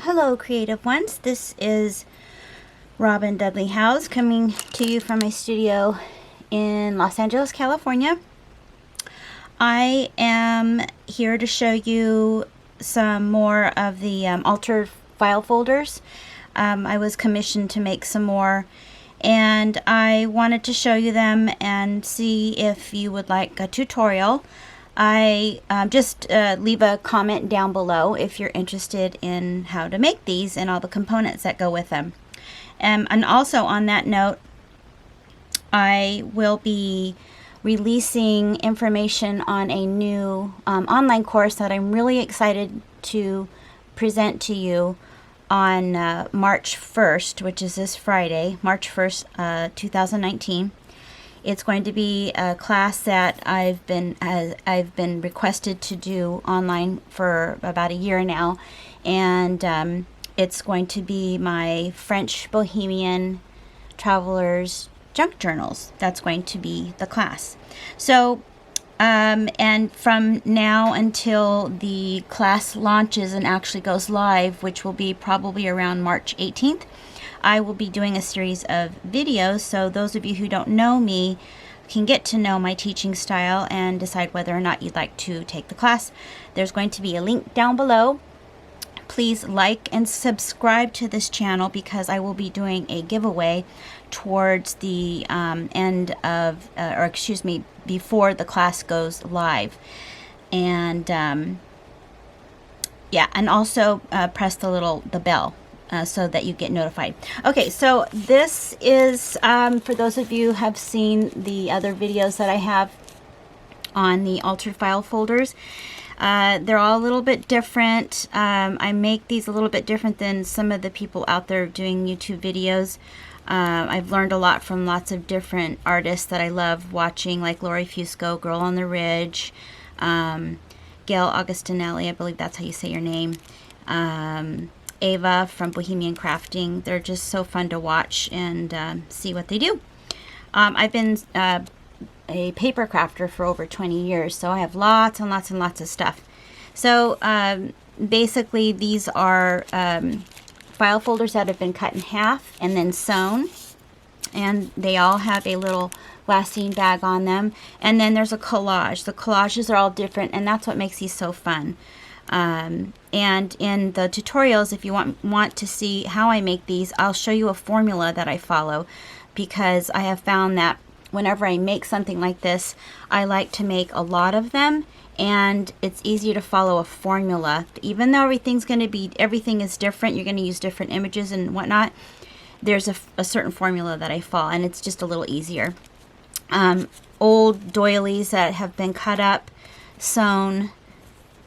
Hello creative ones, this is Robin Dudley Howes coming to you from my studio in Los Angeles, California. I am here to show you some more of the altered file folders. I was commissioned to make some more, and I wanted to show you them and see if you would like a tutorial. I just leave a comment down below if you're interested in how to make these and all the components that go with them. And also on that note, I will be releasing information on a new online course that I'm really excited to present to you on March 1st, which is this Friday, March 1st, 2019. It's going to be a class that I've been requested to do online for about a year now, and it's going to be my French Bohemian Travelers Junk Journals. That's going to be the class. So, and from now until the class launches and actually goes live, which will be probably around March 18th, I will be doing a series of videos, so those of you who don't know me can get to know my teaching style and decide whether or not you'd like to take the class. There's going to be a link down below. Please like and subscribe to this channel because I will be doing a giveaway towards the end of, before the class goes live. And yeah, and also press the bell. So that you get notified. Okay, so this is for those of you who have seen the other videos that I have on the altered file folders. They're all a little bit different. I make these a little bit different than some of the people out there doing YouTube videos. I've learned a lot from lots of different artists that I love watching, like Lori Fusco, Girl on the Ridge, Gail Augustinelli, I believe that's how you say your name, Ava from Bohemian Crafting. They're just so fun to watch and see what they do. I've been a paper crafter for over 20 years, so I have lots and lots and lots of stuff. So basically these are file folders that have been cut in half and then sewn, and they all have a little glassine bag on them. And then there's a collage. The collages are all different, and that's what makes these so fun. And in the tutorials, if you want to see how I make these, I'll show you a formula that I follow, because I have found that whenever I make something like this, I like to make a lot of them, and it's easier to follow a formula. Even though everything is different, you're going to use different images and whatnot, there's a certain formula that I follow, and it's just a little easier. Old doilies that have been cut up, sewn,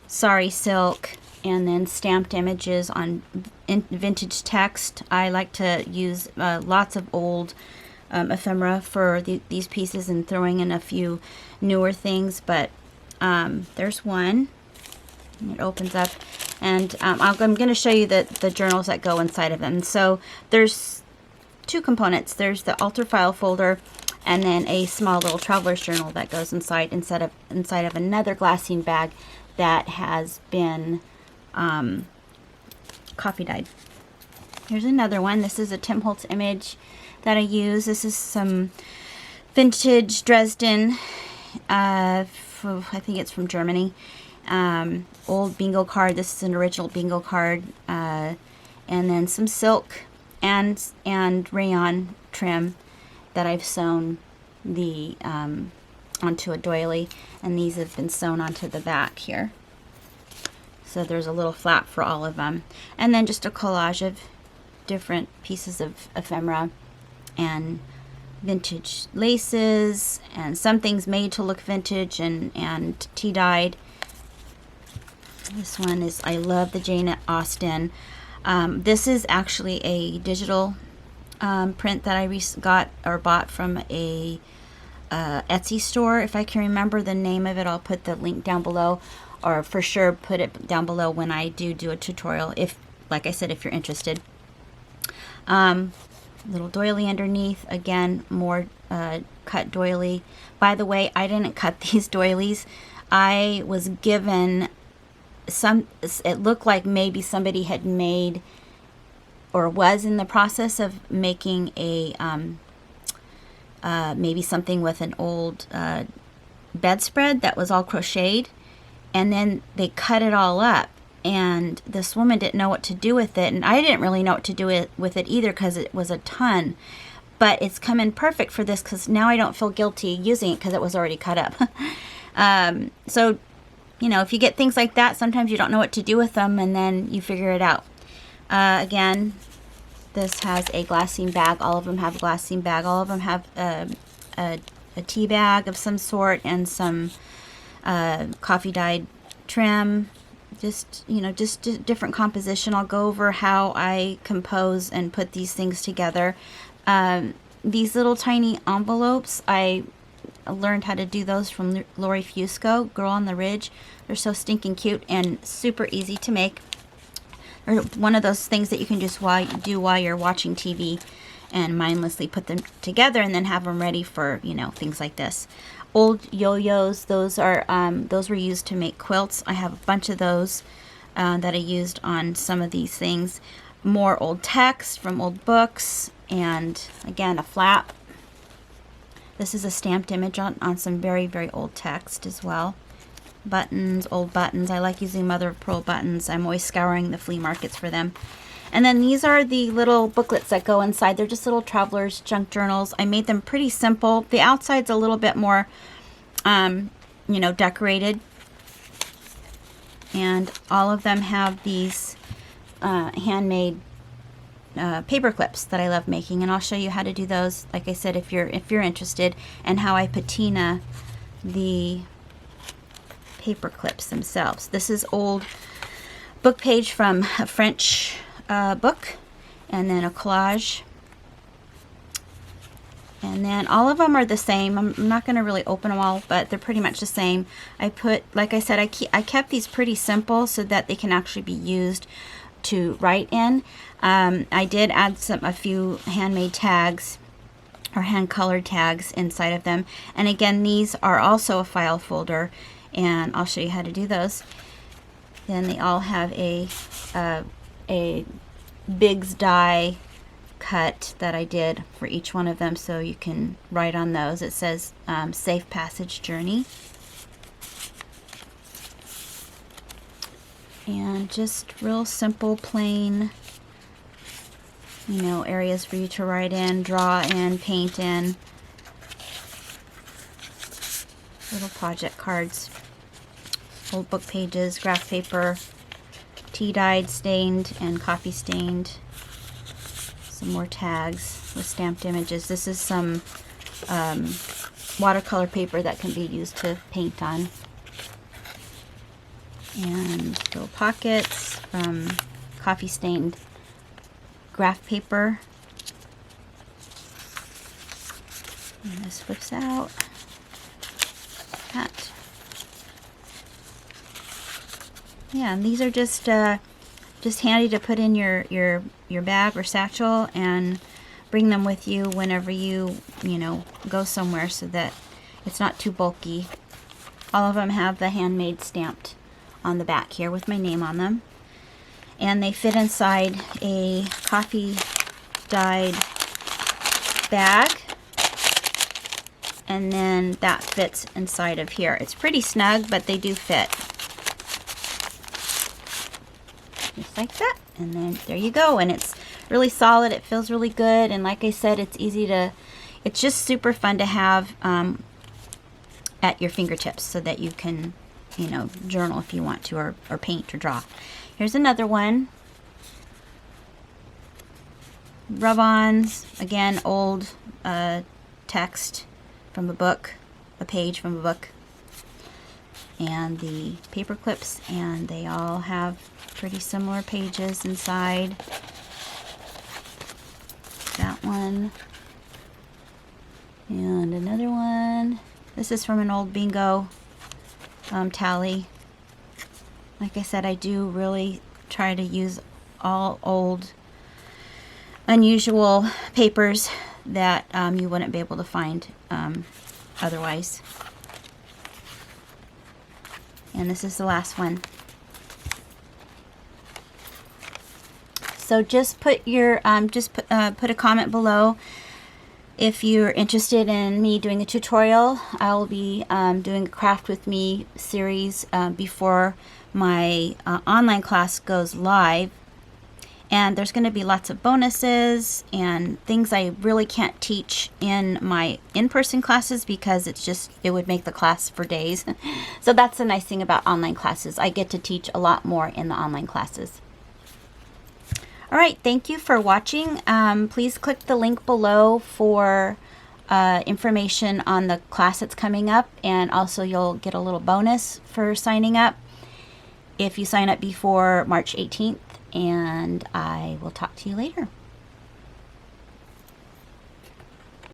sari silk, and then stamped images on vintage text. I like to use lots of old ephemera for these pieces and throwing in a few newer things, but there's one. It opens up, and I'm going to show you the journals that go inside of them. So there's two components. There's the alter file folder, and then a small little traveler's journal that goes inside of another glassine bag that has been coffee dyed. Here's another one. This is a Tim Holtz image that I use. This is some vintage Dresden, I think it's from Germany, old bingo card. This is an original bingo card, and then some silk and rayon trim that I've sewn onto a doily, and these have been sewn onto the back here. So there's a little flap for all of them. And then just a collage of different pieces of ephemera and vintage laces, and some things made to look vintage and tea dyed. This one is, I love the Jane Austen. This is actually a digital print that I bought from a Etsy store. If I can remember the name of it, I'll put the link down below, or for sure put it down below when I do a tutorial, if, like I said, if you're interested. Little doily underneath, again, more cut doily. By the way, I didn't cut these doilies. I was given it looked like maybe somebody had made or was in the process of making a maybe something with an old bedspread that was all crocheted, and then they cut it all up, and this woman didn't know what to do with it, and I didn't really know what to do with it either because it was a ton. But it's come in perfect for this because now I don't feel guilty using it because it was already cut up. So, you know, if you get things like that, sometimes you don't know what to do with them, and then you figure it out. Again, this has a glassine bag. All of them have a glassine bag. All of them have a tea bag of some sort and some coffee dyed trim. Just, you know, just different composition. I'll go over how I compose and put these things together. These little tiny envelopes, I learned how to do those from Lori Fusco, Girl on the Ridge. They're so stinking cute and super easy to make. They're one of those things that you can just do while you're watching TV and mindlessly put them together and then have them ready for, you know, things like this. Old yo-yos, those were used to make quilts. I have a bunch of those that I used on some of these things. More old text from old books, and again, a flap. This is a stamped image on some very, very old text as well. Buttons, old buttons. I like using mother of pearl buttons. I'm always scouring the flea markets for them. And then these are the little booklets that go inside. They're just little traveler's junk journals. I made them pretty simple. The outside's a little bit more, you know, decorated. And all of them have these handmade paper clips that I love making, and I'll show you how to do those, like I said, if you're interested, and how I patina the paper clips themselves. This is old book page from a French book, and then a collage, and then all of them are the same. I'm not going to really open them all, but they're pretty much the same. I put, like I said, I kept these pretty simple so that they can actually be used to write in. I did add a few handmade tags or hand colored tags inside of them, and again, these are also a file folder, and I'll show you how to do those. Then they all have a Big's die cut that I did for each one of them, so you can write on those. It says Safe Passage Journey. And just real simple, plain, you know, areas for you to write in, draw in, paint in. Little project cards, old book pages, graph paper, tea dyed, stained, and coffee stained. Some more tags with stamped images. This is some watercolor paper that can be used to paint on. And little pockets from coffee stained graph paper. And this flips out. That. Yeah, and these are just handy to put in your bag or satchel and bring them with you whenever you know, go somewhere, so that it's not too bulky. All of them have the handmade stamped on the back here with my name on them, and they fit inside a coffee dyed bag, and then that fits inside of here. It's pretty snug, but they do fit just like that, and then there you go. And it's really solid, it feels really good, and like I said, it's just super fun to have at your fingertips, so that you can, you know, journal if you want to, or paint or draw. Here's another one. Rub-ons, again, old text from a book, a page from a book, and the paper clips, and they all have pretty similar pages inside. That one, and another one. This is from an old bingo tally. Like I said, I do really try to use all old, unusual papers that you wouldn't be able to find otherwise. And this is the last one. So just put your put a comment below if you're interested in me doing a tutorial. I will be doing a craft with me series before my online class goes live. And there's going to be lots of bonuses and things I really can't teach in my in-person classes because it would make the class for days. So that's the nice thing about online classes. I get to teach a lot more in the online classes. All right, thank you for watching. Please click the link below for information on the class that's coming up, and also you'll get a little bonus for signing up if you sign up before March 18th. And I will talk to you later.